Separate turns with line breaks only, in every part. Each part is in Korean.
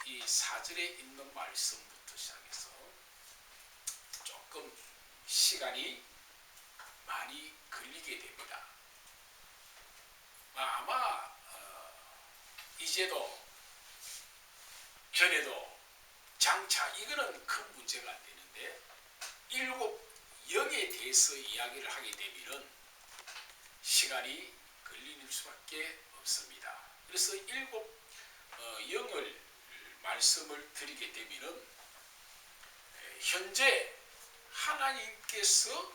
이 4절에 있는 말씀부터 시작해서 조금 시간이 많이 걸리게 됩니다. 아마 이제도 전에도 장차 이거는 큰 문제가 안 되는데 일곱 영에 대해서 이야기를 하게 되면은 시간이 걸릴 수밖에 없습니다. 그래서 일곱 영을 말씀을 드리게 되면은 현재 하나님께서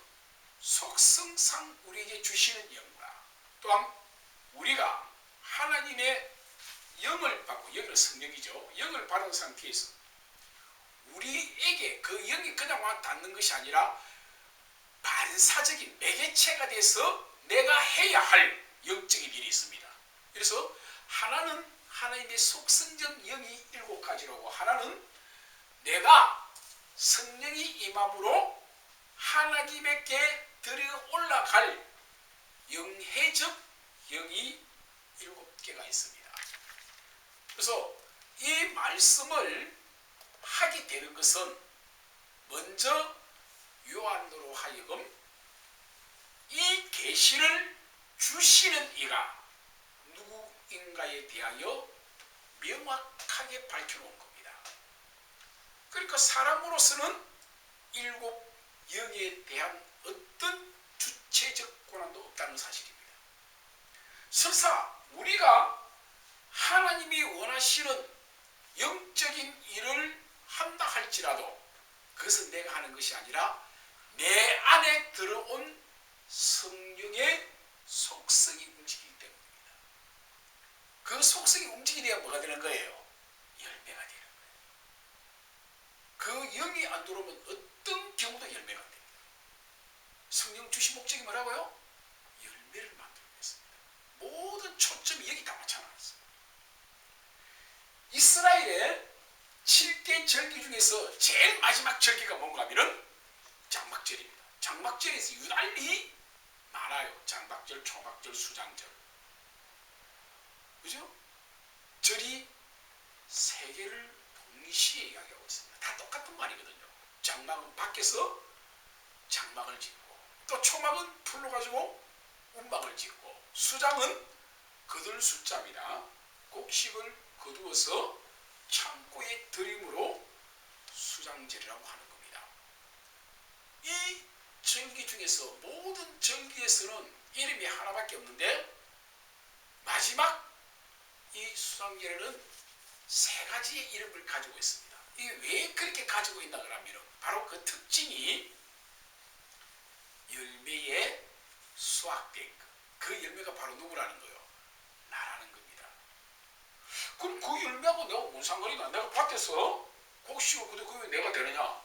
속성상 우리에게 주시는 영과 또한 우리가 하나님의 영을 받고, 영은 성령이죠. 영을 받은 상태에서 우리에게 그 영이 그냥 와 닿는 것이 아니라 반사적인 매개체가 돼서 내가 해야 할 영적인 일이 있습니다. 그래서 하나는 하나님의 속성적 영이 7가지라고, 하나는 내가 성령이 임함으로 하나님에게 들어 올라갈 영해적 영이 7개가 있습니다. 그래서 이 말씀을 하게 되는 것은 먼저 요한으로 하여금 이 계시를 주시는 이가 누구인가에 대하여 명확하게 밝혀놓은 겁니다. 그러니까 사람으로서는 7 영에 대한 어떤 주체적 권한도 없다는 사실입니다. 설사 우리가 하나님이 원하시는 영적인 일을 한다 할지라도 그것은 내가 하는 것이 아니라 내 안에 들어온 성령의 속성이 움직이기 때문입니다. 그 속성이 움직이려야 뭐가 되는 거예요? 열매가 되는 거예요. 그 영이 안 들어오면 어떤 경우도 열매가 안 됩니다. 성령 주신 목적이 뭐라고요? 열매를 만들기 위해서입니다. 모든 초점이 여기 다 맞춰놨어요. 이스라엘의 7대 절기 중에서 제일 마지막 절기가 뭔가 하면은 장막절입니다. 장막절에서 유달리 많아요. 장막절, 초막절, 수장절. 그죠? 절이 3개를 동시에 이야기하고 있습니다. 다 똑같은 말이거든요. 장막은 밖에서 장막을 짓고, 또 초막은 풀로 가지고 움막을 짓고, 수장은 거둘 숫자입니다. 곡식을 거두어서 창고에 들임으로 수장절이라고 하는 겁니다. 이 절기 중에서 모든 절기에서는 이름이 하나밖에 없는데 마지막 이 수장절에는 3가지의 이름을 가지고 있습니다. 이게 왜 그렇게 가지고 있나 그러면 바로 그 특징이 열매에 수확된 것. 그 열매가 바로 누구라는 거예요? 나라는 겁니다. 그럼 그 열매하고 내가 뭔 상관이가? 내가 밭에서 곡식을 거두 그게 내가 되느냐?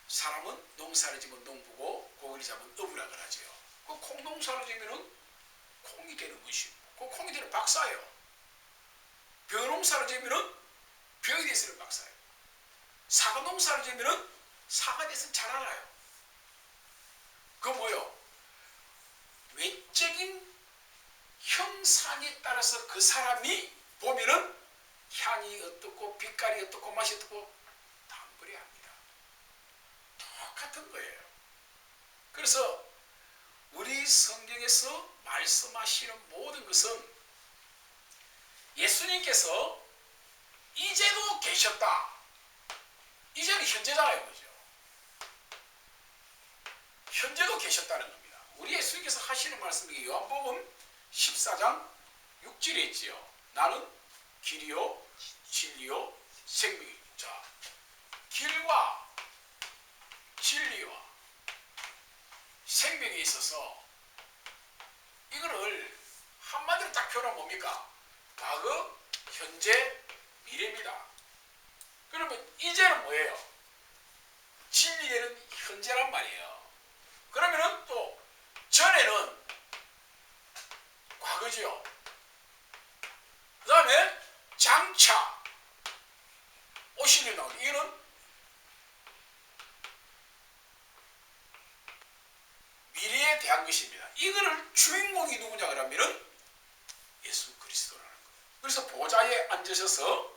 사람은 농사를 지면 농부고 고기를 잡으면 어부라 그러죠. 그 콩농사를 지면은 콩이 되는 것이고, 그 콩이 되는 박사예요. 벼농사를 지면은 벼에 대해서는 박사예요. 사과 농사를 지면은 사과에 대해서는 잘 알아요. 그 뭐요? 외적인 형상에 따라서 그 사람이 보면은 향이 어떻고 빛깔이 어떻고 맛이 어떻고 다 한번에 합니다. 똑같은 거예요. 그래서 우리 성경에서 말씀하시는 모든 것은 예수님께서 이제도 계셨다. 이제는 현재잖아요. 그죠? 현재도 계셨다는 겁니다. 우리 예수님께서 하시는 말씀이 요한복음 14장 6절에 있지요. 나는 길이요 진리요 생명이요. 자, 길과 진리와 생명에 있어서 이거를 한마디로 딱 표현하면 뭡니까? 과거, 현재, 미래입니다. 그러면 이제는 뭐예요? 진리에는 현재란 말이에요. 그러면은 또 전에는 과거지요. 그 다음에 장차 오실 일 나오는 이거는 미래에 대한 것입니다. 이거를 주인공이 누구냐 그러면은 예수 그리스도라는 거예요. 그래서 보좌에 앉으셔서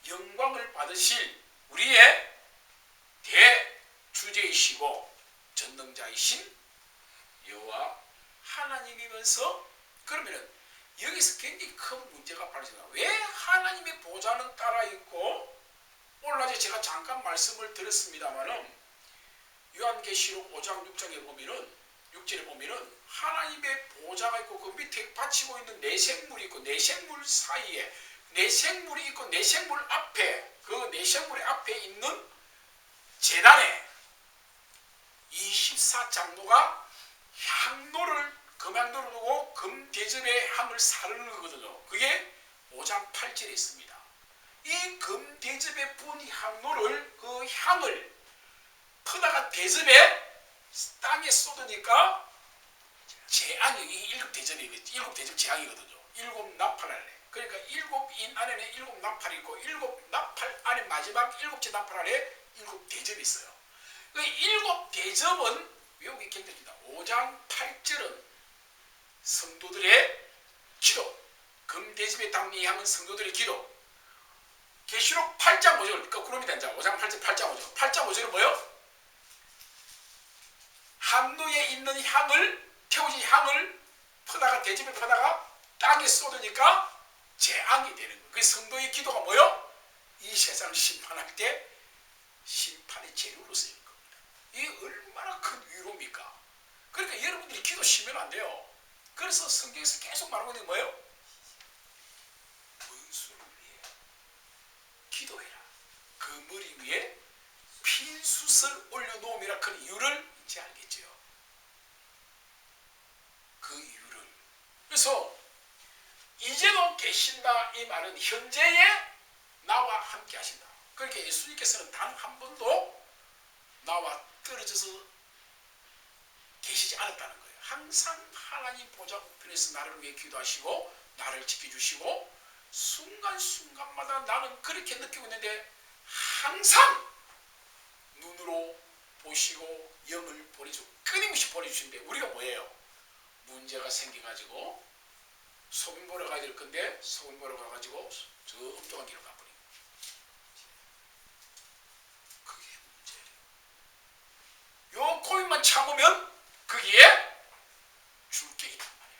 영광을 받으실 우리의 대주제이시고 전능자이신 여호와 하나님이면서, 그러면은 여기서 굉장히 큰 문제가 발생합니다. 왜 하나님의 보좌는 따라 있고, 오늘 낮에 제가 잠깐 말씀을 드렸습니다마는 요한계시록 5장 6장에 보면은 6절에 보면은 하나님의 보좌가 있고 그 밑에 받치고 있는 내생물이 있고, 내생물 사이에 내생물이 있고, 내생물 앞에, 그 내생물의 앞에 있는 제단에 24장로가 향로를, 금향로를 두고 금대접의 향을 사르는 거거든요. 그게 5장 8절에 있습니다. 이 금대접에 부은 향로를, 그 향을 퍼다가 대접에 땅에 쏟으니까 재앙이, 이 일곱 대접이, 일곱 대접 재앙이거든요. 일곱 나팔할래. 그러니까 일곱 인 안에는 일곱 나팔이 있고, 일곱 나팔 안에 마지막 일곱째 나팔 안에 일곱 대접이 있어요. 그 일곱 대접은 외우기 굉장합니다. 5장 8절은 성도들의 기도, 금대접에 담는 향은 성도들의 기도. 계시록 8장 5절, 거꾸로입니다. 이제 5장 8절, 8장 5절. 8장 5절은 뭐예요? 함노에 있는 향을, 태우진 향을 퍼다가, 대접에 퍼다가 땅에 쏟으니까 재앙이 되는 거예요. 그 성도의 기도가 뭐예요? 이 세상 심판할 때 심판의 재료로 쓰일 겁니다. 이게 얼마나 큰 위로입니까? 그러니까 여러분들이 기도 쉬면 안 돼요. 그래서 성경에서 계속 말하고 있는 게 뭐예요? 원수를 위해 기도해라. 그 머리 위에 핀숯을 올려놓음이라. 그 이유를 이제 알겠죠. 그 이유를. 그래서 이제도 계신다 이 말은 현재의 나와 함께 하신다. 그러니까 예수님께서는 단 한 번도 나와 떨어져서 계시지 않았다는 거예요. 항상 하나님 보좌 우편에서 나를 위해 기도하시고 나를 지켜주시고, 순간순간마다 나는 그렇게 느끼고 있는데 항상 눈으로 보시고 영을 보내주고 끊임없이 보내주시는데, 우리가 뭐예요? 문제가 생겨가지고 소금 보러 가야 될 건데 소금 보러 가가지고 저 엉뚱한 길을 가버리고, 그게 문제예요. 요 고민만 참으면 거기에 줄 게 있단 말이에요.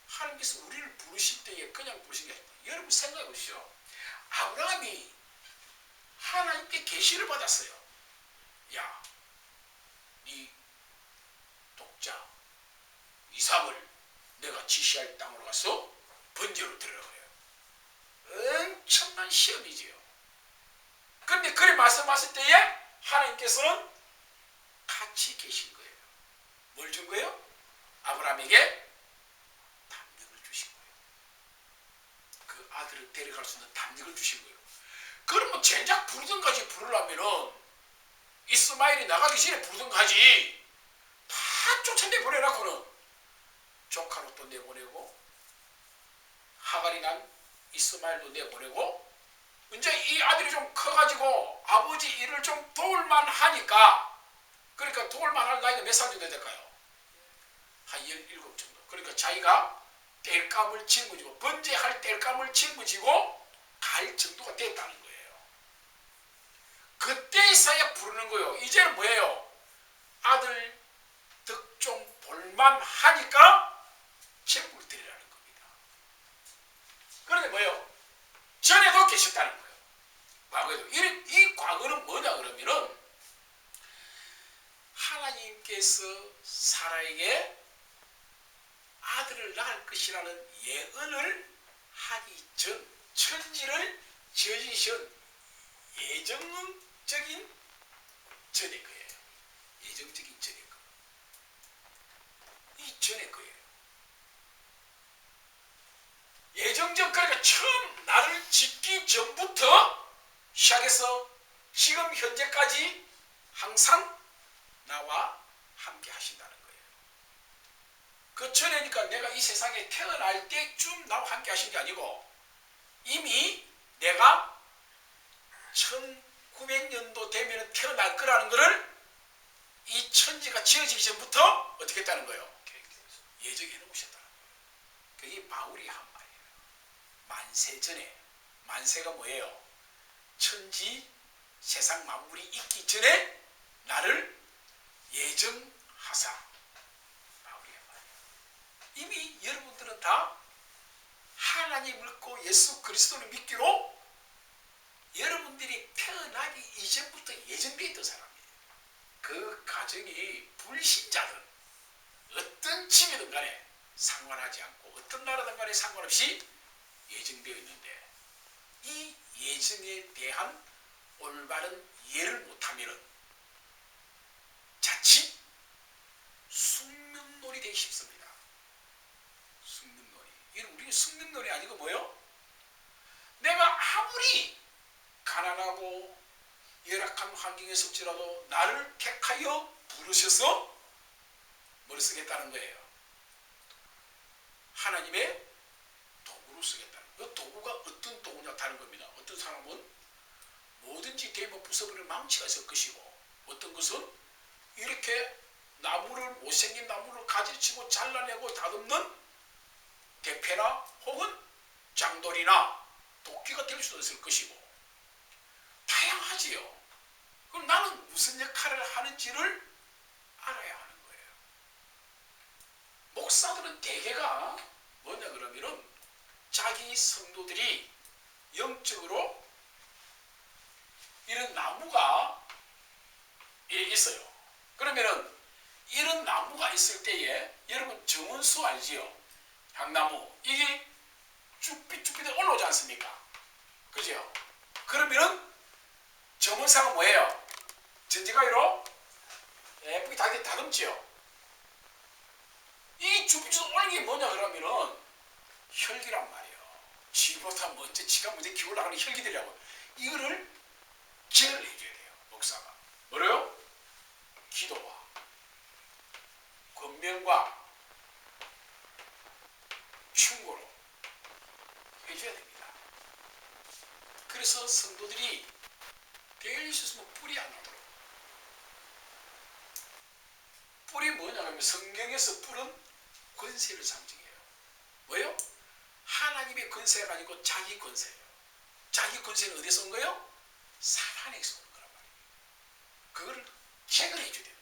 하나님께서 우리를 부르실 때에 그냥 부르신 게 아닙니다. 여러분 생각해 보시죠. 아브라함이 하나님께 계시를 받았어요. 야, 네 독자 이삭을 내가 지시할 땅으로 가서 번제로 드리라고 해요. 엄청난 시험이지요. 그런데 그래 말씀하실 때에 하나님께서는 같이 계신 거예요. 뭘 준 거예요? 아브라함에게 담력을 주신 거예요. 그 아들을 데려갈 수 있는 담력을 주신 거예요. 그러면 젠작 부르던가지 부르려면은 이스마엘이 나가기 전에 부르던가지 다 쫓아내보내놓고는 조카로 또 내보내고, 하갈이 난 이스마엘도 내보내고, 이제 이 아들이 좀 커가지고 아버지 일을 좀 도울만 하니까, 그러니까 도울만 할 나이가 몇 살 정도 될까요? 한 17 정도. 그러니까 자기가 땔감을 짊어지고, 번제할 땔감을 짊어지고 갈 정도가 됐다는 거예요. 그때서야 부르는 거예요. 이제는 뭐예요? 아들 득종 볼만 하니까 제물을 드리라는 겁니다. 그런데 뭐예요? 전에도 계셨다는 거예요. 과거에도. 이 과거는 뭐냐 그러면은, 하나님께서 사라에게 아들을 낳을 것이라는 예언을 하기 전, 천지를 지어주신 예정적인 전의 거예요. 예정적인 전의 거. 이 전의 거예요. 예정적, 그러니까 처음 나를 짓기 전부터 시작해서 지금 현재까지 항상 나와 함께 하신다는 거예요. 그 전에니까 내가 이 세상에 태어날 때쯤 나와 함께 하신 게 아니고, 이미 내가 1900년도 되면 태어날 거라는 것을 이 천지가 지어지기 전부터 어떻게 했다는 거예요? 예정해 놓으셨다는 거예요. 그게 바울이 한 말이에요. 만세가 뭐예요? 천지 세상 만물이 있기 전에 나를 예정하사. 이미 여러분들은 다 하나님을 믿고 예수 그리스도를 믿기로 여러분들이 태어나기 이전부터 예정되어 있던 사람이에요. 그 가정이 불신자든 어떤 집이든 간에 상관하지 않고 어떤 나라든 간에 상관없이 예정되어 있는데, 이 예정에 대한 올바른 이해를 못하면 자칫 숙명론이 되기 쉽습니다. 숙명론이. 이건 우리는 숙명론이 아니고 뭐요? 내가 아무리 가난하고 열악한 환경에 속지라도 나를 택하여 부르셔서 뭘 쓰겠다는 거예요? 하나님의 도구로 쓰겠다는 거예요. 그 도구가 어떤 도구냐 다른 겁니다. 어떤 사람은 뭐든지 대면 부숴버릴 망치가 있을 것이고, 어떤 것은 이렇게 나무를, 못생긴 나무를 가지치고 잘라내고 다듬는 대패나 혹은 장돌이나 도끼가 될 수도 있을 것이고, 다양하지요. 그럼 나는 무슨 역할을 하는지를 알아야 하는 거예요. 목사들은 대개가 뭐냐 그러면은 자기 성도들이 영적으로 이런 나무가 있어요. 그러면은 이런 나무가 있을 때에 여러분 정원수 알지요? 향나무. 이게 쭉빛쭉빛 올라오지 않습니까? 그죠? 그러면은 정원사가 뭐예요? 전지가위로 예쁘게 다듬지요. 이 쭉빛쭉 올라오는 게 뭐냐 그러면은 혈기란 말이에요. 지보다 먼저 지가 먼저 기울어가는 혈기들이라고. 이거를 제어를 해줘야 돼요. 목사가. 뭐래요? 기도와 권면과 충고로 해줘야 됩니다. 그래서 성도들이 될 수 있으면 뿔이 안 나도록. 뿔이 뭐냐 하면 성경에서 뿔은 권세를 상징해요. 뭐예요? 하나님의 권세가 아니고 자기 권세예요. 자기 권세는 어디서 온 거예요? 사탄에서 온 거란 말이에요. 그거를 제거를 해줘야 돼요.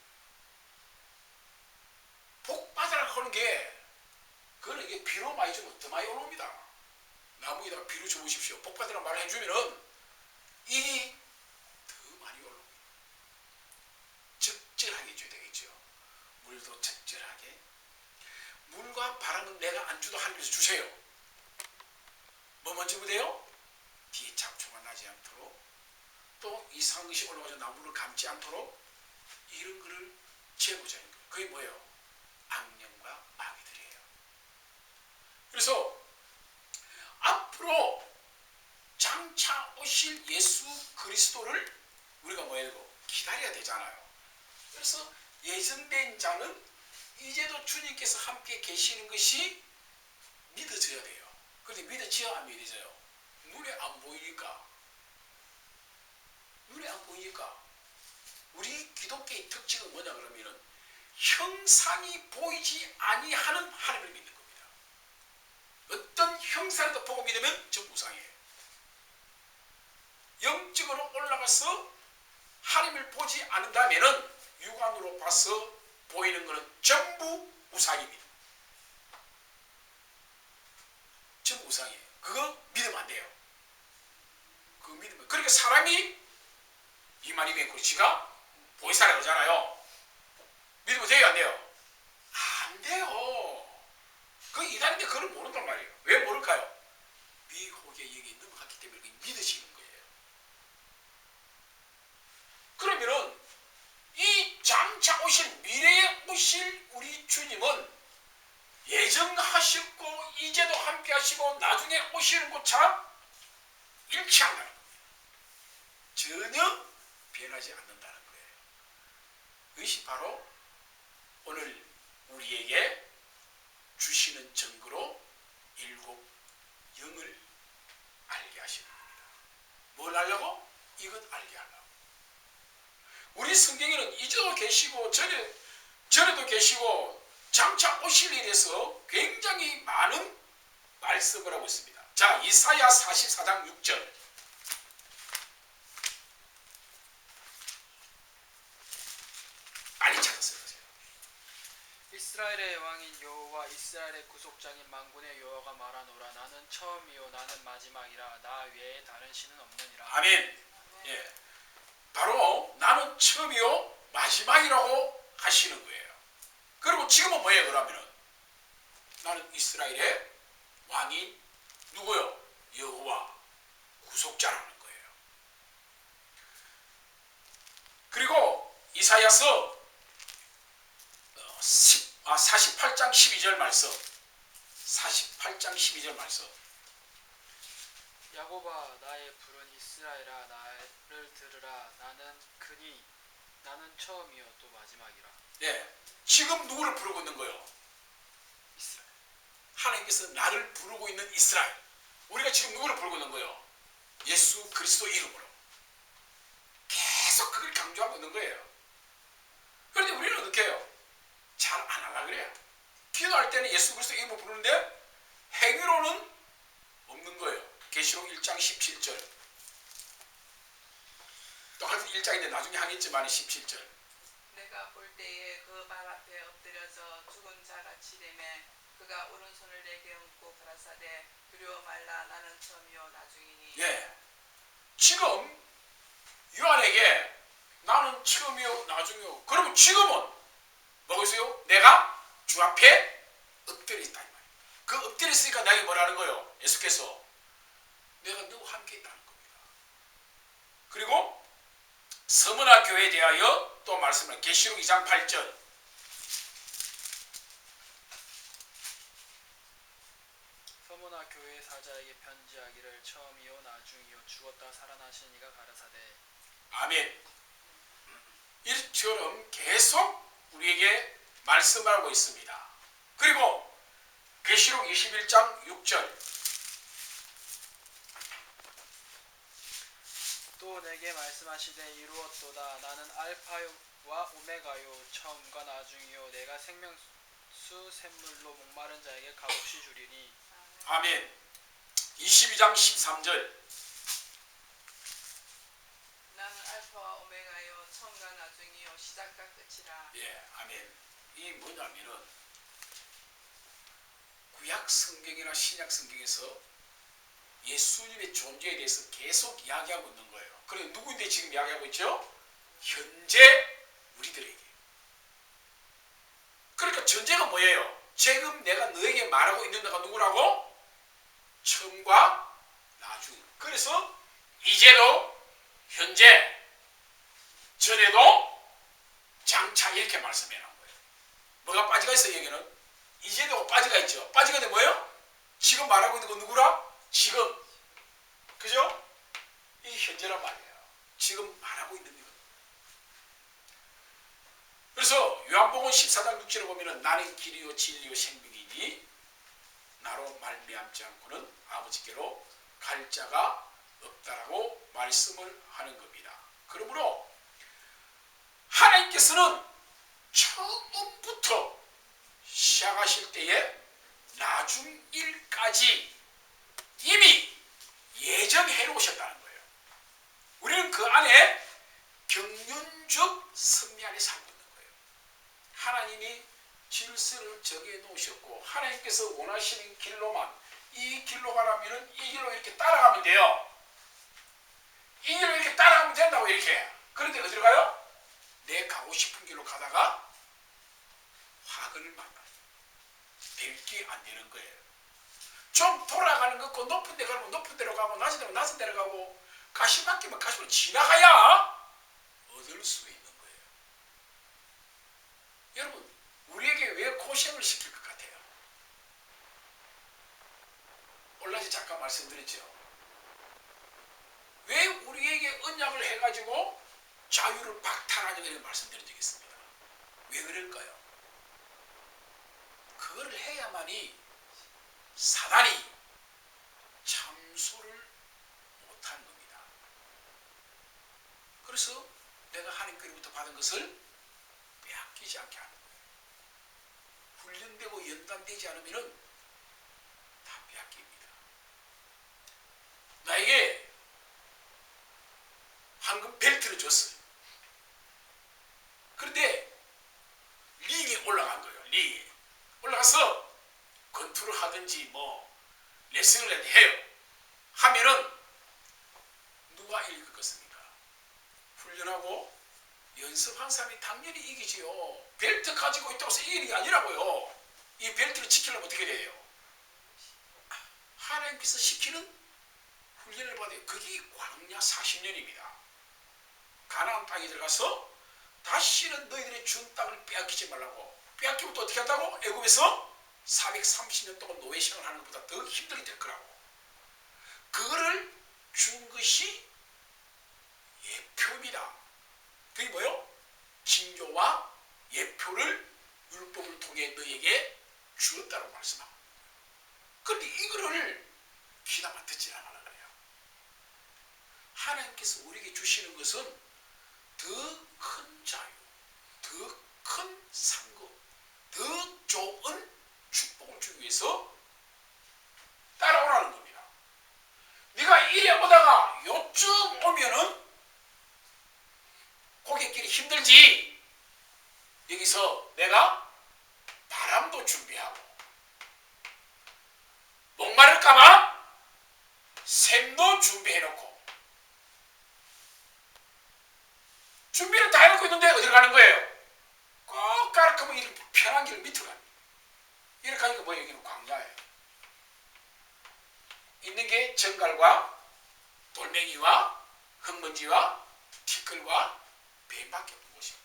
복 받으라고 하는 게, 그거는 이게 비로 많이 주면 더 많이 올라옵니다. 나무에다가 비로 줘보십시오. 복 받으라고 말을 해주면은 일이 더 많이 올라옵니다. 적절하게 해줘야 되겠죠. 물도 적절하게. 물과 바람은 내가 안 주도 하나님께서 주세요. 뭐 먼저 돼요? 뒤에 잡초가 나지 않도록, 또 이상한 것이 올라가서 나무를 감지 않도록 이런 거를 재보자는 거예요. 그게 뭐예요? 악령과 마귀들이에요. 그래서 앞으로 장차 오실 예수 그리스도를 우리가 뭐예요? 기다려야 되잖아요. 그래서 예정된 자는 이제도 주님께서 함께 계시는 것이 믿어져야 돼요. 그런데 믿어져야 안 믿어져요? 눈에 안 보이니까. 눈에 안 보이니까. 우리 기독교의 특징은 뭐냐 그러면은 형상이 보이지 아니하는 하나님을 믿는 겁니다. 어떤 형상도 보고 믿으면 전부 우상이에요. 영적으로 올라가서 하나님을 보지 않는다면은 육안으로 봐서 보이는 것은 전부 우상입니다. 전부 우상이에요. 그거 믿으면 안 돼요. 그거 믿으면. 그러니까 사람이 이만희 맹구리치가 보이사라고 하잖아요. 믿으면 돼요, 안 돼요? 안 돼요. 그 이단인데 그걸 모른단 말이에요. 왜 모를까요? 미혹의 영이 넘어갔기 때문에 믿으시는 거예요. 그러면은 이 장차 오실, 미래에 오실 우리 주님은 예정하셨고 이제도 함께 하시고 나중에 오시는 것처럼 일치한다는 거예요. 전혀 변하지 않는다는 거예요. 이것이 바로 오늘 우리에게 주시는 증거로 일곱 영을 알게 하시는 겁니다. 뭘 알려고? 이것 알게 하려고. 우리 성경에는 이제도 계시고 전에도 계시고 장차 오실 일에 대해서 굉장히 많은 말씀을 하고 있습니다. 자, 이사야 44장 6절
이스라엘의 왕인 여호와 이스라엘의 구속장인 만군의 여호와가 말하노라. 나는 처음이요 나는 마지막이라. 나 외에 다른 신은 없느니라.
아멘. 예, 바로 나는 처음이요 마지막이라고 하시는 거예요. 그리고 지금은 뭐예요? 그러면은 나는 이스라엘의 왕인 누구요? 여호와 구속자라는 거예요. 그리고 이사야서 48장 12절 말씀, 48장 12절 말씀.
야곱아 나의 부른 이스라엘아 나를 들으라. 나는 그니 나는 처음이요 또 마지막이라.
예, 지금 누구를 부르고 있는 거예요?
이스라엘.
하나님께서 나를 부르고 있는 이스라엘. 우리가 지금 누구를 부르고 있는 거예요? 예수 그리스도 이름으로. 계속 그걸 강조하고 있는 거예요. 그런데 우리는 어떻게 해요? 잘 안 하려고 그래요. 기도할 때는 예수 그리스도 이름으로 부르는데 행위로는 없는 거예요. 계시록 1장 17절. 똑같은 1장인데 나중에 하겠지만 17절.
내가 볼 때에 그 발 앞에 엎드려져 죽은 자같이 되매 그가 오른손을 내게 얹고 가라사대 두려워 말라. 나는 처음이요 나중이니.
예, 지금 요한에게 나는 처음이요 나중이요. 그러면 지금은 뭐고 있어요? 내가 주 앞에 엎드려 있다 이 말이에요. 그 엎드려 있으니까 나에게 뭐라는 거예요? 예수께서 내가 너와 함께 있다는 겁니다. 그리고 서문화 교회에 대하여 또 말씀을 계시록 2장 8절.
서문화 교회 사자에게 편지하기를 처음이요 나중이요 죽었다 살아나신 이가 가라사대.
아멘. 이처럼 계속 우리에게 말씀하고 있습니다. 그리고 계시록 21장 6절.
또 내게 말씀하시되 이루었도다. 나는 알파와 오메가요 처음과 나중이요 내가 생명수 샘물로 목마른 자에게 값없이 주리니.
아멘. 22장 13절.
나는 알파와 오메가요 처음과 나중이요 시작과 끝이라.
예, 아멘. 이 뭐냐면은 구약 성경이나 신약 성경에서 예수님의 존재에 대해서 계속 이야기하고 있는 거예요. 그래 누구인데 지금 이야기하고 있죠? 현재 우리들에게. 그러니까 전제가 뭐예요? 지금 내가 너에게 말하고 있는 내가 누구라고? 처음과 나중. 그래서 이제도 현재 전에도 장차 이렇게 말씀해 놓은 거예요. 뭐가 빠지가 있어요? 여기는 이제도 빠지가 있죠. 빠지가 돼 뭐예요? 지금 말하고 있는 건 누구라? 지금. 그죠? 이 현재란 말이에요. 지금 말하고 있는 것. 그래서 요한복음 14장 6절에 보면은 나는 길이요 진리요 생명이니 나로 말미암지 않고는 아버지께로 갈 자가 없다라고 말씀을 하는 겁니다. 그러므로 하나님께서는 처음부터 시작하실 때에 나중 일까지 이미 예정해 놓으셨다는 거예요. 우리는 그 안에 경륜적 승리 안에 살고 있는 거예요. 하나님이 질서를 정해 놓으셨고 하나님께서 원하시는 길로만 이 길로 가라면 이 길로 이렇게 따라가면 돼요. 이 길로 이렇게 따라가면 된다고 이렇게. 그런데 어디로 가요? 내 가고 싶은 길로 가다가 화근을 만나요. 될 게 안 되는 거예요. 좀 돌아가는 것고 높은 데 가면 높은 데로 가고 낮은 데로 낮은 데로 가고 가시밭길만 가시로 지나가야 얻을 수 있는 거예요. 여러분 우리에게 왜 고생을 시킬 것 같아요? 올라지 잠깐 말씀드렸죠. 왜 우리에게 언약을 해가지고 자유를 박탈하는 이런 말씀드린 적이 있습니다. 왜 그럴까요? 그거를 해야만이 사단이 참소를 못하는 겁니다. 그래서 내가 하나님께로부터 받은 것을 빼앗기지 않게 하는 거예요. 훈련되고 연단되지 않으면 다 빼앗깁니다. 나에게 황금 벨트를 줬어요. 그런데 링에 올라간 거예요. 링에. 이겼겠습니까? 훈련하고 연습한 사람이 당연히 이기지요. 벨트 가지고 있다고 해서 이기는 게 아니라고요. 이 벨트를 지키려면 어떻게 돼요? 하나님께서 시키는 훈련을 받아요. 그게 광야 40년입니다. 가나안 땅에 들어가서 다시는 너희들의 준 땅을 빼앗기지 말라고. 빼앗기면 또 어떻게 한다고? 애굽에서 430년 동안 노예 생활을 하는 것보다 더 힘들게 될 거라고. 그거를 준 것이 예표입니다. 그게 뭐요? 징조와 예표를 율법을 통해 너에게 주었다고 말씀하고. 그런데 이거를 귀담아 듣지 않으라 그래요. 하나님께서 우리에게 주시는 것은 더 큰 자유, 더 큰 상급, 더 좋은 축복을 주기 위해서 따라오라는 겁니다. 네가 이래 오다가 요쯤 오면은 고객길이 힘들지. 여기서 내가 바람도 준비하고 목마를까봐 샘도 준비해놓고 준비를 다 해놓고 있는데 어디로 가는 거예요? 꼭 가락하면 이렇게 편한 길을 밑으로 갑니다. 이렇게 하니까 뭐 여기는 광야예요. 있는 게 정갈과 돌멩이와 흙먼지와 티끌과 뱀밖에 없는 곳이에요.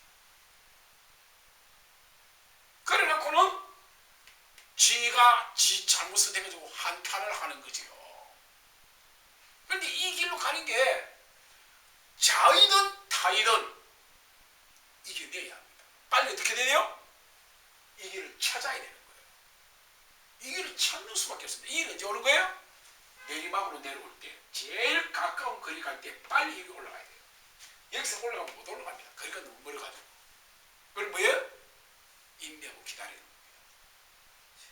그래놓고는 지가 지 잘못을 해가지고 한탄을 하는 거지요. 그런데 이 길로 가는 게 자이든 타이든 이겨내야 합니다. 빨리 어떻게 되네요? 이 길을 찾아야 되는 거예요. 이 길을 찾는 수밖에 없습니다. 이 길은 언제 오는 거예요? 내리막으로 내려올 때 제일 가까운 거리 갈 때 빨리 여기 올라가야 돼요. 여기서 올라가면 못 올라갑니다. 거리가 너무 멀어가지고. 그걸 뭐예요? 인내하고 기다리는 겁니다.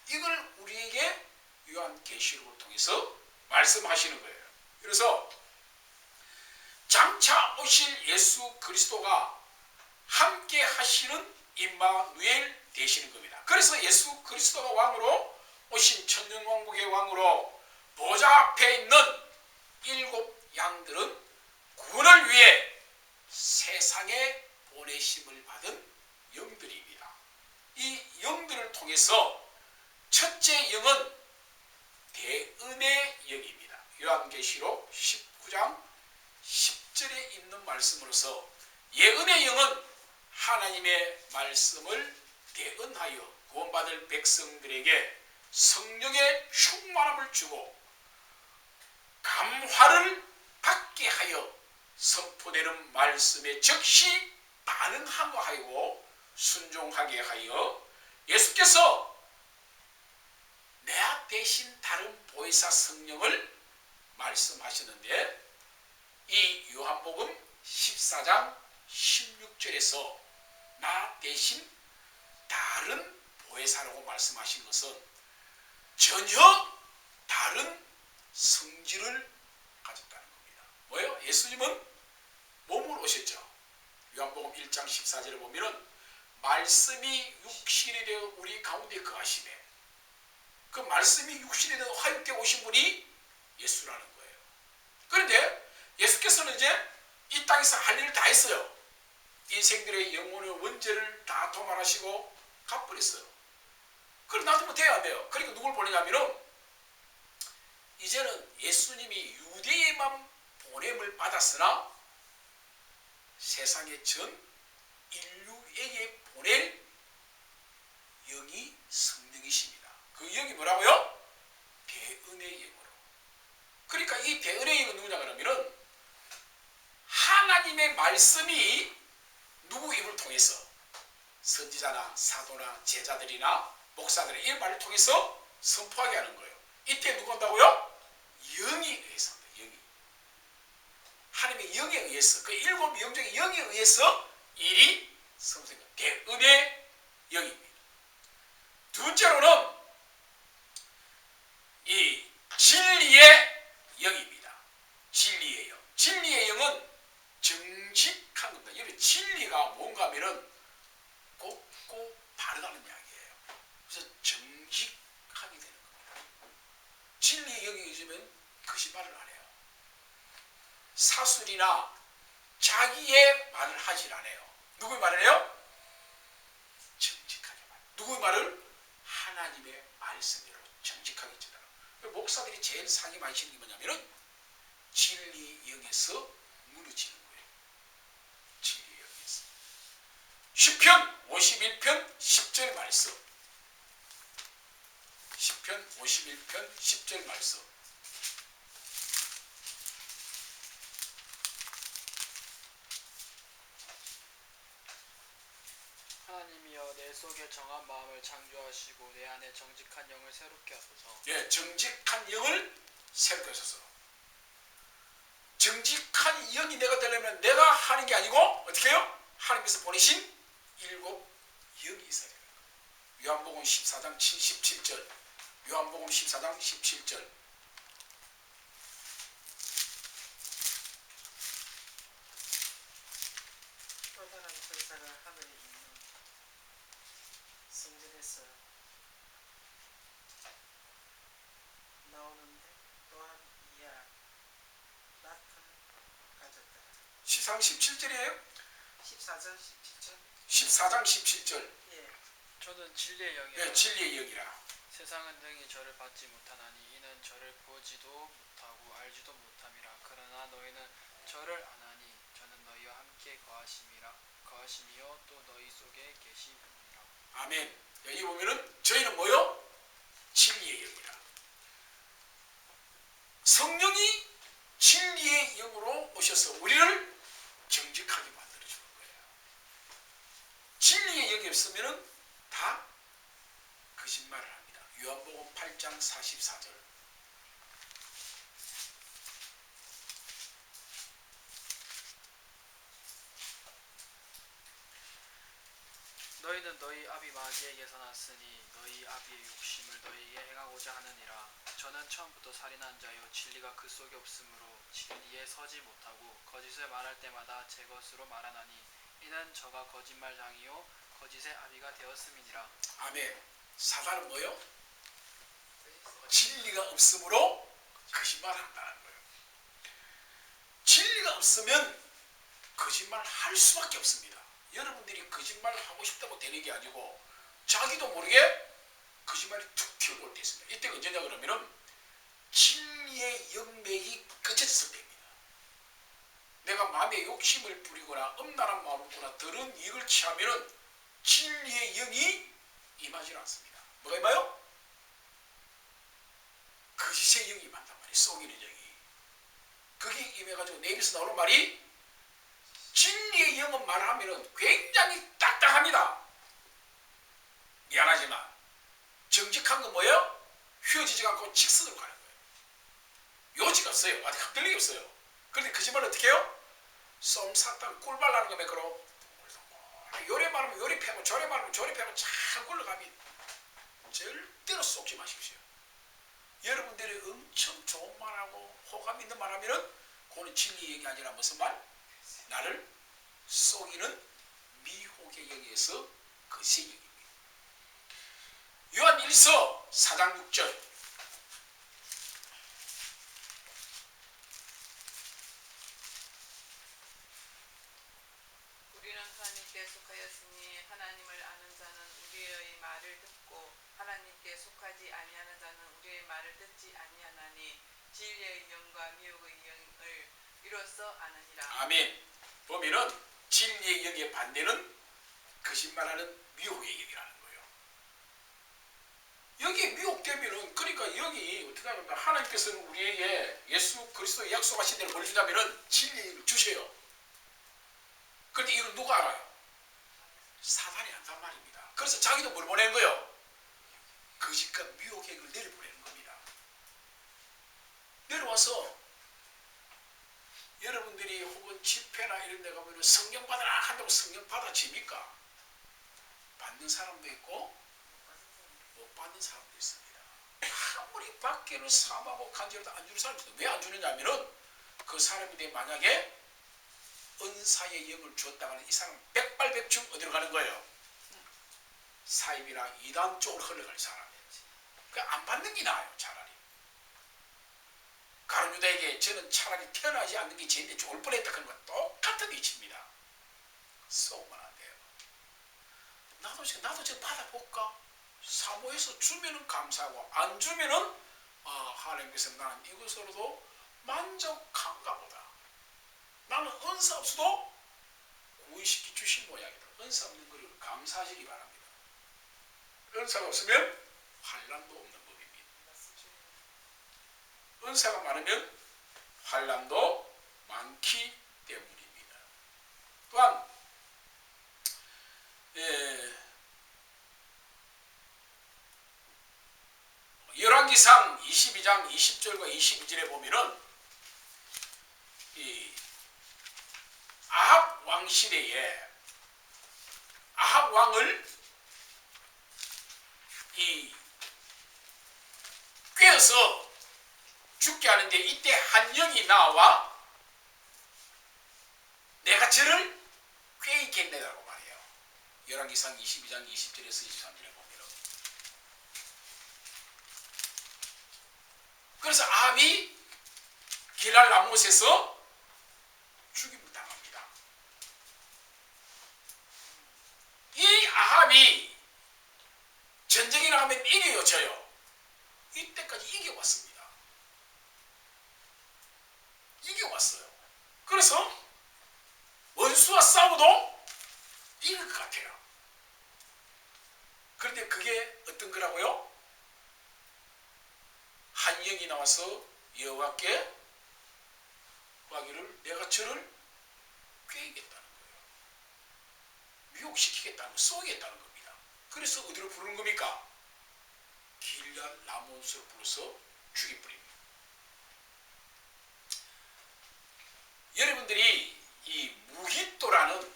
이걸 우리에게 요한계시록을 통해서 말씀하시는 거예요. 그래서 장차 오실 예수 그리스도가 함께 하시는 임마누엘 되시는 겁니다. 그래서 예수 그리스도가 왕으로 오신 천년왕국의 왕으로 보좌 앞에 있는 7 양들은 구원을 위해 세상에 보내심을 받은 영들입니다. 이 영들을 통해서 첫째 영은 대은의 영입니다. 요한계시록 19장 10절에 있는 말씀으로서 예은의 영은 하나님의 말씀을 대언하여 구원받을 백성들에게 성령의 충만함을 주고 감화를 받게 하여 선포되는 말씀에 즉시 반응하고 순종하게 하여 예수께서 내 대신 다른 보혜사 성령을 말씀하셨는데 이 요한복음 14장 16절에서 나 대신 다른 보혜사라고 말씀하신 것은 전혀 다른 성질을 가졌다는 겁니다. 뭐예요? 예수님은 몸으로 오셨죠. 요한복음 1장 14절에 보면은 말씀이 육신이 되어 우리 가운데 거하시네. 그 말씀이 육신이 되어 화육되어 오신 분이 예수라는 거예요. 그런데 예수께서는 이제 이 땅에서 할 일을 다 했어요. 인생들의 영혼의 원죄를 다 도말하시고 갚아버렸어요. 그럼 놔두면 돼야 안 돼요. 그러니까 누굴 보내냐면은 이제는 예수님이 유대에만 보냄을 받았으나 세상의 전 인류에게 보낼 영이 성령이십니다. 그 영이 뭐라고요? 대은의 영으로. 그러니까 이 대은의 영은 누구냐 그러면은 하나님의 말씀이 누구 입을 통해서 선지자나 사도나 제자들이나 목사들의 이 말을 통해서 선포하게 하는 거예요. 이때 누가 온다고요? 영이 의해서 한다. 영이. 하나님의 영에 의해서 그 7 영적의 영에 의해서 일이 성생한 대은의 영입니다. 둘째로는 이 진리의 영입니다. 진리의 영. 진리의 영은 정직한 겁니다. 여러분 진리가 뭔가 하면은 곱고 바르다는 이야기예요. 그래서 정직하게 되는 겁니다. 진리의 영이 있으면 거짓말을 안 해요. 사술이나 자기의 말을 하질 않아요. 누구의 말을 해요? 정직하게 말. 누구의 말을? 하나님의 말씀대로 정직하게 전하라. 목사들이 제일 상이 많이 치는 게 뭐냐면은 진리 영에서 무너지는 거예요. 진리 영에서. 시편 51편 10절 말씀. 시편 51편 10절 말씀.
하나님이여 내 속에 정한 마음을 창조하시고 내 안에 정직한 영을 새롭게 하소서.
예, 정직한 영을 새롭게 하소서. 정직한 영이 내가 되려면 내가 하는 게 아니고 어떻게 해요? 하나님께서 보내신 일곱 영이 있어야 돼요. 요한복음 14장 17절. 요한복음 14장 17절.
또 다른 천사가 하늘에 있는 성전에서 나오는데 또한 이야 낫을 가졌더라.
14장 17절이에요?
14절 17절.
14장 17절.
예.
저는 진리의 영이라.
예, 진리의 영이라.
세상은 능히 저를 받지 못하나니 이는 저를 보지도 못하고 알지도 못함이라. 그러나 너희는 저를 아나니 저는 너희와 함께 거하심이요 또 너희 속에 계심이라.
아멘. 여기 보면은 저희는 뭐요? 진리의 영이라. 성령이 진리의 영으로 오셔서 우리를 정직하게 만들어주는 거예요. 진리의 영이 없으면은 다 거짓말을 합니다. 요한복음 8장 44절.
너희는 너희 아비 마귀에게서 났으니 너희 아비의 욕심을 너희에게 행하고자 하느니라. 저는 처음부터 살인한 자요 진리가 그 속에 없으므로 진리에 서지 못하고 거짓을 말할 때마다 제 것으로 말하나니 이는 저가 거짓말장이요 거짓의 아비가 되었음이니라.
아멘. 사단은 뭐요? 진리가 없으므로 거짓말한다는 거예요. 진리가 없으면 거짓말 할 수밖에 없습니다. 여러분들이 거짓말 하고 싶다고 되는 게 아니고 자기도 모르게 거짓말이 툭 튀어나올 때 있습니다. 이때가 언제냐 그러면은 진리의 영맥이 끊어졌을 때입니다. 내가 마음에 욕심을 부리거나 음란한 마음을 꾸나 더러운 이익을 취하면은 진리의 영이 임하지 않습니다. 뭐가 임해요? 거짓의 영이 임한단 말이에요. 속이는 영이. 그게 임해가지고 내 입에서 나오는 말이 진리의 영은 말하면은 굉장히 딱딱합니다. 미안하지만 정직한 건 뭐예요? 휘어지지 않고 직선으로 가는 거예요. 요지가 없어요. 아직 흔들림이 없어요. 그런데 거짓말은 어떻게 해요? 썸사탕 꿀발라는 거 매끄러 요래 말하면 요리 패고 저래 말하면 저리 패고 잘 굴러가면 절대로 속지 마십시오. 여러분들이 엄청 좋은 말하고 호감 있는 말하면은 그거는 진리의 영이 아니라 무슨 말? 나를 속이는 미혹의 영에서 거짓의 영입니다. 요한 1서 4장 6절.
우리는 하나님께 속하였으니 하나님을 아는 자는 우리의 말을 듣고 하나님께 속하지 아니하는 자는 우리의 말을 듣지 아니하나니 진리의 영과 미혹의 영을 이로써 아느니라.
아멘. 보면은 진리의 영의 반대는 거짓말하는 미혹의 영이라는 거예요. 여기에 미혹되면은 그러니까 영이 어떻게 하냐면 하나님께서는 우리에게 예수 그리스도의 약속하신 대로 뭘 주냐면은 진리의 영을 주셔요. 그런데 이걸 누가 알아요? 사단이 안단 말입니다. 그래서 자기도 뭘 보내는 거예요? 거짓과 미혹의 영을 내려보내는 겁니다. 내려와서 여러분들이 혹은 집회나 이런 데 가면 성령 받으라 한다고 성령 받아집니까? 받는 사람도 있고 못 받는 사람도 있습니다. 아무리 밖에는 사모하고 간절해도 안 주는 사람도 왜 안 주느냐 하면은 그 사람인데 만약에 은사의 영을 주었다가는 이 사람은 백발백중 어디로 가는 거예요? 사입이나 이단 쪽으로 흘러갈 사람이에요. 그러니까 안 받는 게 나아요. 차라리. 가룟 유다에게 저는 차라리 태어나지 않는 게 제인데 좋을 뻔했다 그런 거 똑같은 이치입니다. 쏘면 안 돼요. 나도 저 받아볼까? 사모해서 주면은 감사하고 안 주면은 하나님께서 나는 이것으로도 만족한가 보다. 나는 은사 없어도 구원시켜 주신 모양이다. 은사 없는 것을 감사하시기 바랍니다. 은사가 없으면 환난도 없는 법입니다. 은사가 많으면 환난도 많기 때문입니다. 또한 열왕기상 22장 20절과 22절에 보면은 이 아합 왕 시대에 아합 왕을 꿰어서 죽게 하는데 이때 한 영이 나와 내가 저를 꿰겠네라고 말해요. 열왕기상 22장 20절에서 23절에 보면은 그래서 아합이 길랄 라못에서 죽임을 당합니다. 이 아합이 전쟁에 나가면 이겨요, 져요? 이때까지 이겨왔습니다. 이겨왔어요. 그래서 원수와 싸워도 이길 것 같아요. 그런데 그게 어떤 거라고요? 한 영이 나와서 여호와께 구하기를 내가 저를 꾀겠다는 거예요. 미혹시키겠다는 거, 쏘겠다는 겁니다. 그래서 어디로 부르는 겁니까? 길랄 라못으로 불러서 죽여버립니다. 여러분들이 이 무깃도라는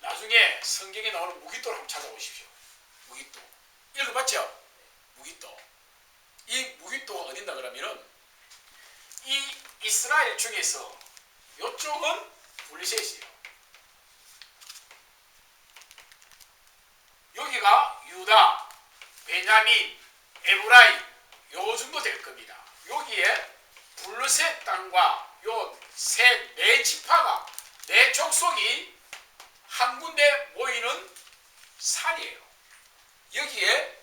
나중에 성경에 나오는 무깃도를 한번 찾아보십시오. 무깃도 읽어봤죠? 무깃도. 이 무깃도가 어딘가 그러면은 이 이스라엘 중에서 이쪽은 블레셋이에요. 여기가 유다, 베냐민, 에브라임 요 정도 될 겁니다. 여기에 블레셋 땅과 요 네 지파가 네 족속이 한 군데 모이는 산이에요. 여기에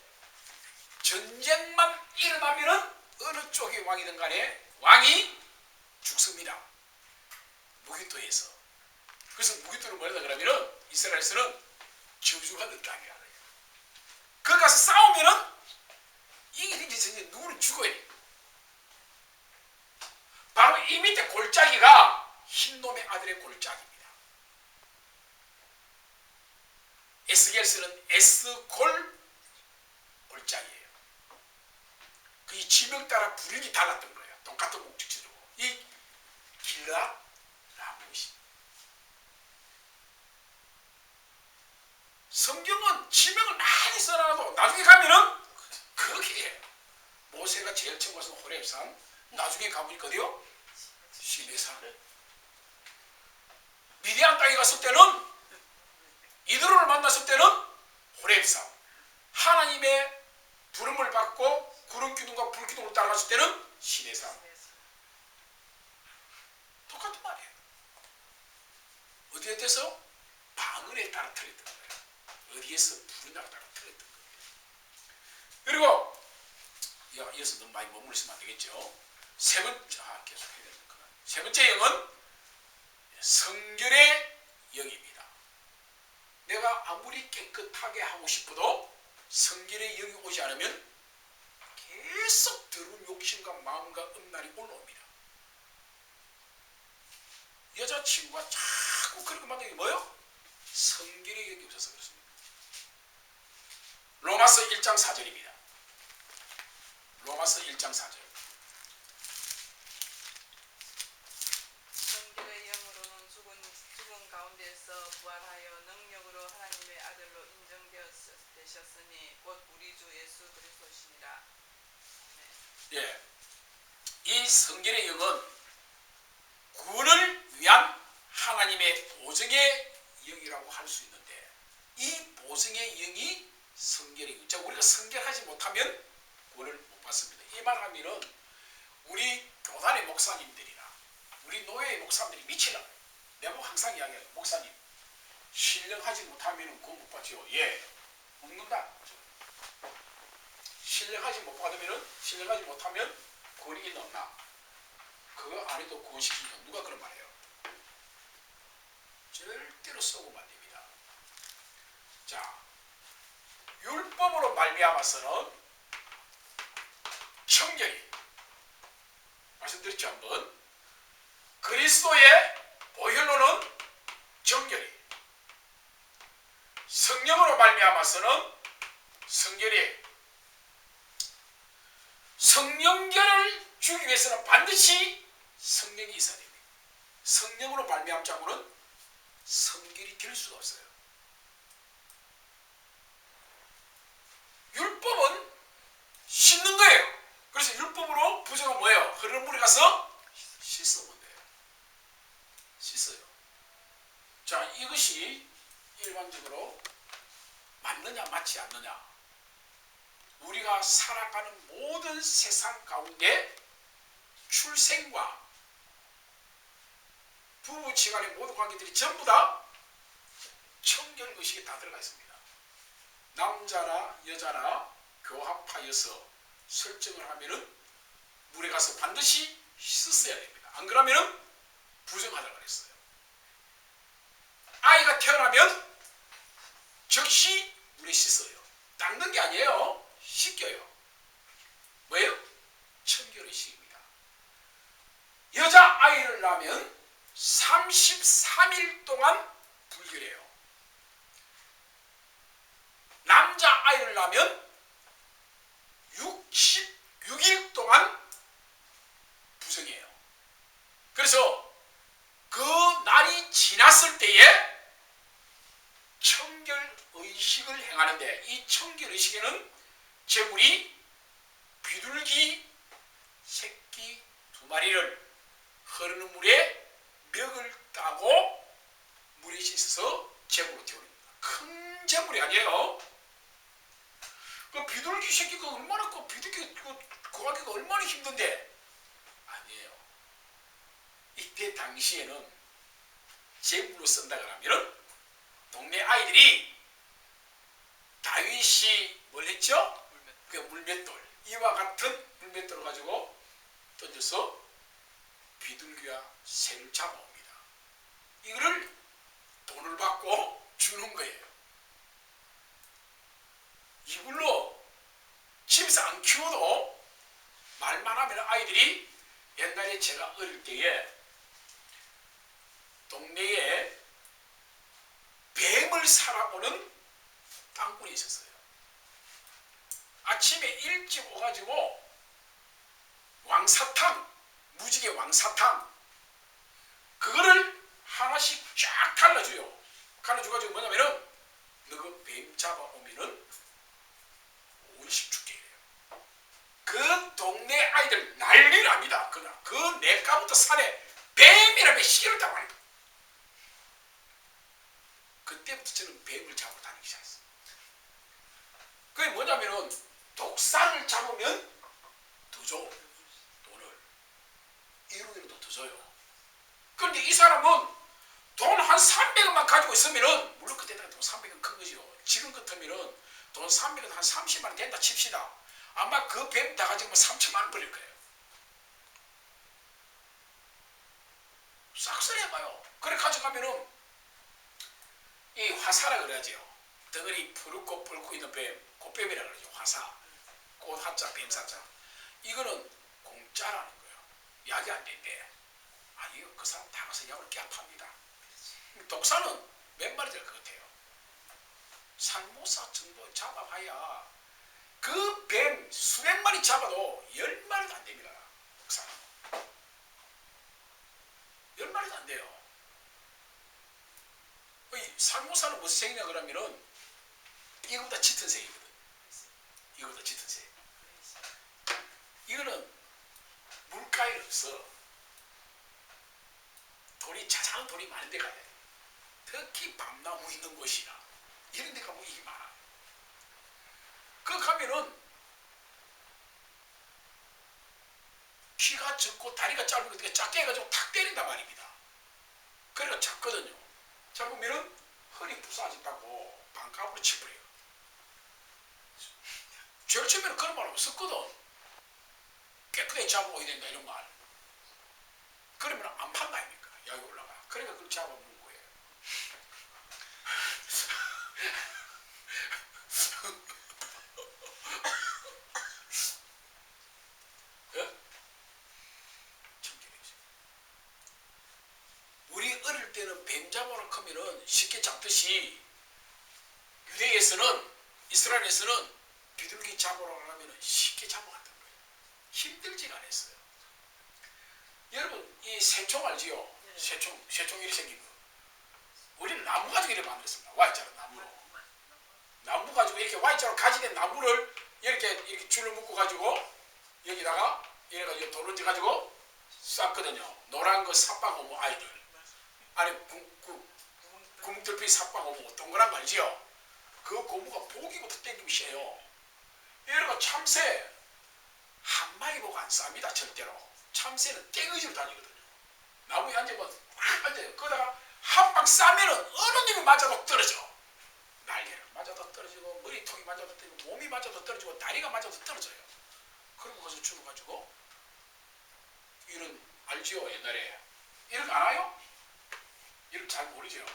전쟁만 일어나면은 어느 쪽이 왕이든 간에 왕이 죽습니다. 무깃도에서. 그래서 무깃도를 뭐라 그러면은 이스라엘에서는 저주받은 땅이라 그래요. 거기 가서 싸우면은 이게 전쟁 누구는 죽어야 돼요. 바로 이 밑에 골짜기가 흰놈의 아들의 골짜기입니다. 에스겔서는 에스골 골짜기예요. 그 지명 따라 부름이 달랐던 거예요. 똑같은 목적지로. 이 길라 라못이. 성경은 지명을 많이 써놔도 나중에 가면은 거기에 모세가 제일 처음 가서 호렙산, 나중에 가보니까 어디요? 시내산. 미디안 땅에 갔을 때는 이드로를 만났을 때는 호렙산. 하나님의 부름을 받고 구름 기둥과 불 기둥을 따라갔을 때는 시내산. 똑같은 말이에요. 어디에 대해서? 방언에 따라 틀렸던 거예요. 어디에서 부르냐에 따라 틀렸던 거예요. 그리고 이어서 너무 많이 머물러 있으면 안 되겠죠. 세 번째 영은 성결의 영입니다. 내가 아무리 깨끗하게 하고 싶어도 성결의 영이 오지 않으면 계속 더러운 욕심과 마음과 음란이 올라옵니다. 여자친구가 자꾸 그런 거 만든 게 뭐예요? 성결의 영이 없어서 그렇습니다. 로마서 1장 4절입니다. 로마서 1장 4절.
성결의 영으로는 죽은 가운데서 부활하여 능력으로 하나님의 아들로 인정되셨으니 곧 우리 주 예수 그리스도시니라.
예, 이 성결의 영은 구원을 위한 하나님의 보증의 영이라고 할 수 있는데 이 보증의 영이 성결의 영. 자, 우리가 성결하지 못하면 구원을 못 받습니다. 이 말 하면은 우리 교단의 목사님들이나 우리 노예의 목사님들이 미치나. 내가 항상 이야기해요. 목사님 신령하지 못하면 그거 못 받죠. 예, 묻는다. 신령하지 못하면 권익이 없나? 그거 안 해도 구원시킨다. 누가 그런 말해요? 절대로 쏘고만 안 됩니다. 자, 율법으로 말미암아서는 청결이 말씀드렸죠 한번. 그리스도의 보혈로는 정결이, 성령으로 말미암아서는 성결이. 성령결을 주기 위해서는 반드시 성령이 있어야 됩니다. 성령으로 말미암지 않고는 성결이 될 수가 없어요. 율법은 씻는 거예요. 그래서 율법으로 부정은 뭐예요? 흐르는 물에 가서 씻으면 돼요. 씻어요. 자, 이것이 일반적으로 맞느냐 맞지 않느냐. 우리가 살아가는 모든 세상 가운데 출생과 부부지간의 모든 관계들이 전부 다 청결 의식이 다 들어가 있습니다. 남자나 여자나 교합하여서 설정을 하면은 물에 가서 반드시 씻어야 됩니다. 안 그러면은 부정하다고 그랬어요. 아이가 태어나면 즉시 물에 씻어요. 닦는 게 아니에요. 씻겨요. 뭐예요? 청결의식입니다. 여자 아이를 낳으면 33일 동안 불결해요. 남자 아이를 낳으면 66일 동안 부정해요. 그래서 그 날이 지났을 때에 청결의식을 행하는데, 이 청결의식에는 제물이 비둘기 새끼 2마리를 흐르는 물에 멱을 따고 물에 씻어서 제물로 태웁니다. 큰 제물이 아니에요. 그 비둘기 새끼가 얼마나 비둘기 구하기가 얼마나 힘든데. 아니에요. 이때 당시에는 제물로 쓴다 그러면은 동네 아이들이 다윗이 뭘 했죠? 그 물맷돌, 이와 같은 물맷돌을 가지고 던져서 비둘기와 새를 잡아옵니다. 이거를 돈을 받고 주는 거예요. 이걸로 집에서 안 키워도 말만 하면 아이들이, 옛날에 제가 어릴 때에 동네에 뱀을 살아오는 땅굴이 있었어요. 아침에 일찍 오가지고 왕사탕, 무지개 왕사탕, 그거를 하나씩 쫙 갈라줘요. 갈라줘가지고 뭐냐면은 너가 뱀 잡아오면은 온식 줄게 이래요. 그 동네 아이들 난리를 합니다. 그날 그 내과부터 산에 뱀이라며 시계를 타고 다니고. 그때부터 저는 뱀을 잡으러 다니기 시작했어요. 그게 뭐냐면은 독사를 잡으면 더 줘. 돈을 1원이라도 더 줘요. 그런데 이 사람은 돈 한 300원만 가지고 있으면은, 물론 그때는 돈 300원 큰 거죠. 지금 같으면은 돈 300원 한 30만 원 된다 칩시다. 아마 그 뱀 다 가지고 3천만 원 벌릴 거예요. 싹쓸이 해봐요. 그래 가져가면은 이 화사라 그래야죠. 덩어리 푸르고 뿔고 있는 뱀, 꽃뱀이라 그러죠. 화사. 꽃하자, 뱀사자. 이거는 공짜라는 거예요. 약이 안 된대. 아니요, 그 사람 다 가서 약을 깨압합니다. 독사는 몇 마리 될 것 같아요. 살모사 정도 잡아봐야 그 뱀 수백 마리 잡아도 10마리도 안 됩니다. 독사는 10마리도 안 돼요. 이 살모사는 무슨 색이냐 그러면은 이거보다 짙은 색이거든. 이거보다 짙은 색. 이거는 물가에 없어. 돌이, 자잘한 돌이 많은 데 가야 돼. 특히 밤나무 있는 곳이나 이런 데 가면 이게 많아. 그 가면은 키가 적고 다리가 짧으니까 되게 작게 해가지고 탁 때린단 말입니다. 그러니까 작거든요. 잡으면은 허리 부사진다고 반값으로 치버려요. 제일 처음에는 그런 말 없었거든. 깨끗하게 잡아오야 된다 이런 말. 그러면 안 판다 아닙니까? 약이 올라가. 그러니까 그걸 잡아먹는 거예요. 예? 참견이지. 우리 어릴 때는 뱀 잡아놓고 크면은 쉽게 잡듯이 유대에서는 이스라엘에서는 비둘기 잡으러 가려면 쉽게 잡아갔던 거예요. 힘들지가 않았어요. 여러분 이 새총 알지요?
네.
새총 이렇게 생긴 거. 우리는 나무 가지고 이렇게 만들었습니다. Y자로 나무로. 나무 가지고 이렇게 Y자로 가지된 나무를 이렇게 줄을 묶어 가지고 여기다가 이래가지고 돌을 져 가지고 쌌거든요. 노란 거 삽방어묵 아이들. 안에 구멍뚫린 삽방어묵 동그란 거 알지요? 그 고무가 보기부터 땡기기 시해요. 이러고 참새 한 마리 보고 안 쌉니다. 절대로. 참새는 땡의지로 다니거든요. 나무에 앉으면 막 앉아요. 그러다가 한 방 싸면은 어느 놈이 맞아도 떨어져. 날개를 맞아도 떨어지고 머리통이 맞아도 떨어지고 몸이 맞아도 떨어지고 다리가 맞아도 떨어져요. 그러고 가서 죽어가지고 이런 알지요? 옛날에 이런 거 알아요? 이런 잘 모르죠.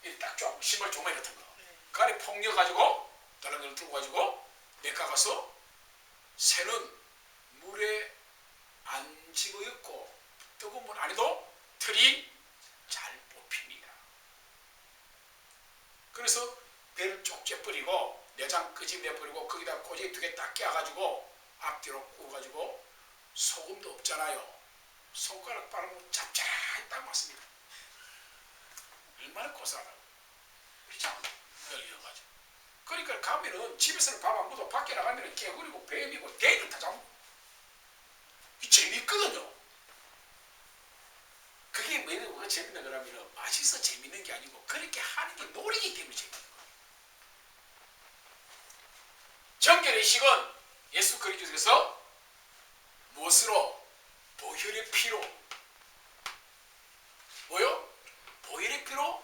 이 딱 좀 신발 조마이 같은 거. 그 안에 폭 넣어가지고 다른 걸 들고 가지고 내가 가서 새는 물에 안 집어있고 뜨거운 물 안에도 털이 잘 뽑힙니다. 그래서 배를 쪽째 버리고 내장 끄집내버리고 거기다 고지 2개 딱 끼워가지고 앞뒤로 구워가지고 소금도 없잖아요. 손가락 바르면 짭짤하게 딱 맞습니다. 얼마나 고소하다고. 그렇죠? 열려가지고. 그러니까 가면은 집에서는 밥 안 먹어도 밖에 나가면 개구리고 뱀이고 개들 다 잡고. 재밌거든요. 그게 뭐가 재밌는 거라면 맛있어 재밌는 게 아니고 그렇게 하는 게 놀이기 때문에 재밌는 거예요. 정결의 식은 예수 그리스도께서 무엇으로? 보혈의 피로. 뭐요? 보혈의 피로